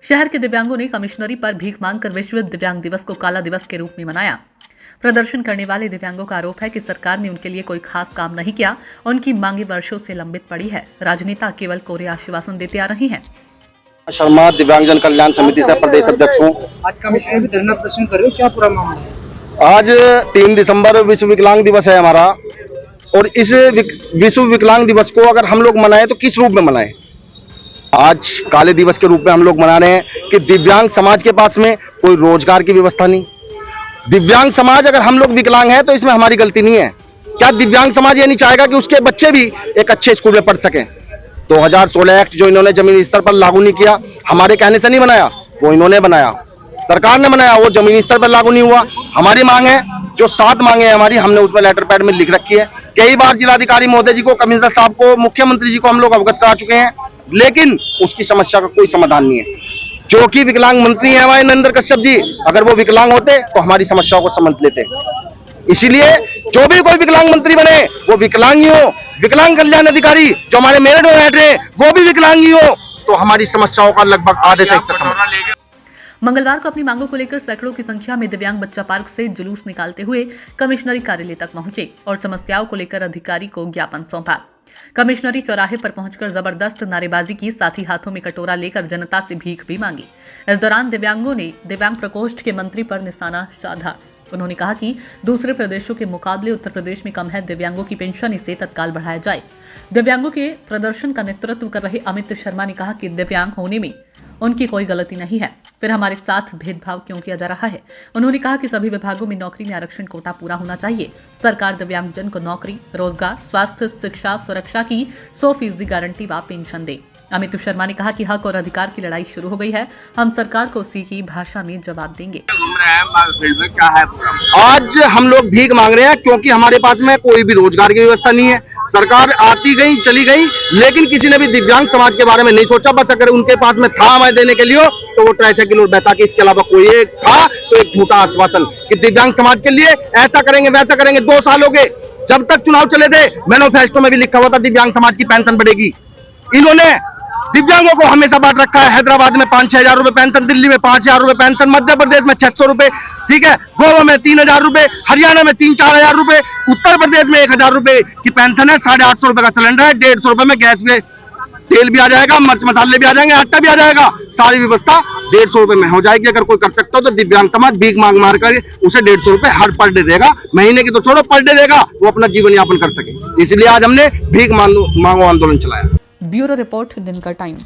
शहर के दिव्यांगों ने कमिश्नरी पर भीख मांगकर विश्व दिव्यांग दिवस को काला दिवस के रूप में मनाया। प्रदर्शन करने वाले दिव्यांगों का आरोप है कि सरकार ने उनके लिए कोई खास काम नहीं किया। उनकी मांगे वर्षों से लंबित पड़ी है। राजनेता केवल कोरे आश्वासन देते आ रहे हैं। शर्मा दिव्यांगजन कल्याण समिति से प्रदेश अध्यक्ष हूँ। आज कमिश्नर भी धरना प्रदर्शन कर रहे हो, क्या पूरा मामला है? आज 3 दिसंबर विश्व विकलांग दिवस है हमारा, और इस विश्व विकलांग दिवस को अगर हम लोग मनाएं तो किस रूप में मनाएं? आज काले दिवस के रूप में हम लोग मना रहे हैं कि दिव्यांग समाज के पास में कोई रोजगार की व्यवस्था नहीं। दिव्यांग समाज, अगर हम लोग विकलांग हैं तो इसमें हमारी गलती नहीं है। क्या दिव्यांग समाज ये नहीं चाहेगा कि उसके बच्चे भी एक अच्छे स्कूल में पढ़ सकें? 2016 एक्ट जो इन्होंने जमीनी स्तर पर लागू नहीं किया, हमारे कहने से नहीं बनाया, वो इन्होंने बनाया, सरकार ने बनाया, वो जमीनी स्तर पर लागू नहीं हुआ। हमारी मांग है, जो 7 मांगे हैं हमारी, हमने उसमें लेटर पैड में लिख रखी है। कई बार जिलाधिकारी महोदय जी को, कमिश्नर साहब को, मुख्यमंत्री जी को हम लोग अवगत करा चुके हैं, लेकिन उसकी समस्या का कोई समाधान नहीं है। जो कि विकलांग मंत्री हैं हमारे नरेंद्र कश्यप जी, अगर वो विकलांग होते तो हमारी समस्याओं को समझ लेते। इसीलिए जो भी कोई विकलांग मंत्री बने वो विकलांग ही हो। विकलांग कल्याण अधिकारी जो हमारे मेरठ में बैठ रहे हैं वो भी विकलांग ही हो, तो हमारी समस्याओं का लगभग आधे से हिस्सा समझ। मंगलवार को अपनी मांगों को लेकर सैकड़ों की संख्या में दिव्यांग बच्चा पार्क से जुलूस निकालते हुए कमिश्नरी कार्यालय तक पहुंचे और समस्याओं को लेकर अधिकारी को ज्ञापन सौंपा। कमिश्नरी चौराहे पर पहुंचकर जबरदस्त नारेबाजी की, साथ ही हाथों में कटोरा लेकर जनता से भीख भी मांगी। इस दौरान दिव्यांगों ने दिव्यांग प्रकोष्ठ के मंत्री पर निशाना साधा। उन्होंने कहा कि दूसरे प्रदेशों के मुकाबले उत्तर प्रदेश में कम है दिव्यांगों की पेंशन, इसे तत्काल बढ़ाया जाए। दिव्यांगों के प्रदर्शन का नेतृत्व कर रहे अमित शर्मा ने कहा कि दिव्यांग होने में उनकी कोई गलती नहीं है, फिर हमारे साथ भेदभाव क्यों किया जा रहा है। उन्होंने कहा कि सभी विभागों में नौकरी में आरक्षण कोटा पूरा होना चाहिए। सरकार दिव्यांगजन को नौकरी, रोजगार, स्वास्थ्य, शिक्षा, सुरक्षा की 100% गारंटी व पेंशन दे। अमित शर्मा ने कहा कि हक और अधिकार की लड़ाई शुरू हो गई है, हम सरकार को उसी की भाषा में जवाब देंगे। क्या है आज हम लोग भीख मांग रहे हैं क्योंकि हमारे पास में कोई भी रोजगार की व्यवस्था नहीं है। सरकार आती गई चली गई, लेकिन किसी ने भी दिव्यांग समाज के बारे में नहीं सोचा। बस अगर उनके पास में था हमें देने के लिए तो वो ट्राइसाइकिल और बैसाखी, इसके अलावा कोई एक था तो एक झूठा आश्वासन कि दिव्यांग समाज के लिए ऐसा करेंगे वैसा करेंगे। 2 साल हो गए, जब तक चुनाव चले थे मैनिफेस्टो में भी लिखा हुआ था दिव्यांग समाज की पेंशन बढ़ेगी। इन्होंने दिव्यांगों को हमेशा बांट रखा है। हैदराबाद में 5-6 हजार रुपए पेंशन, दिल्ली में 5,000 रुपए पेंशन, मध्य प्रदेश में 600 रुपए, ठीक है, गोवा में 3,000 रुपए, हरियाणा में 3-4 हजार रुपए, उत्तर प्रदेश में 1,000 रुपए की पेंशन है। 850 रुपए का सिलेंडर है, 150 रुपए में गैस में तेल भी आ जाएगा, मिर्च मसाले भी आ जाएंगे, आटा भी आ जाएगा। सारी व्यवस्था 150 रुपए में हो जाएगी। अगर कोई कर सकता हो तो दिव्यांग समाज भीख मांग मार कर उसे 150 रुपए हर पर डे देगा। महीने की तो छोड़ो, पर डे देगा, वो अपना जीवन यापन कर सके। इसलिए आज हमने भीख मांगो आंदोलन चलाया। ब्यूरो रिपोर्ट, दिन का टाइम्स।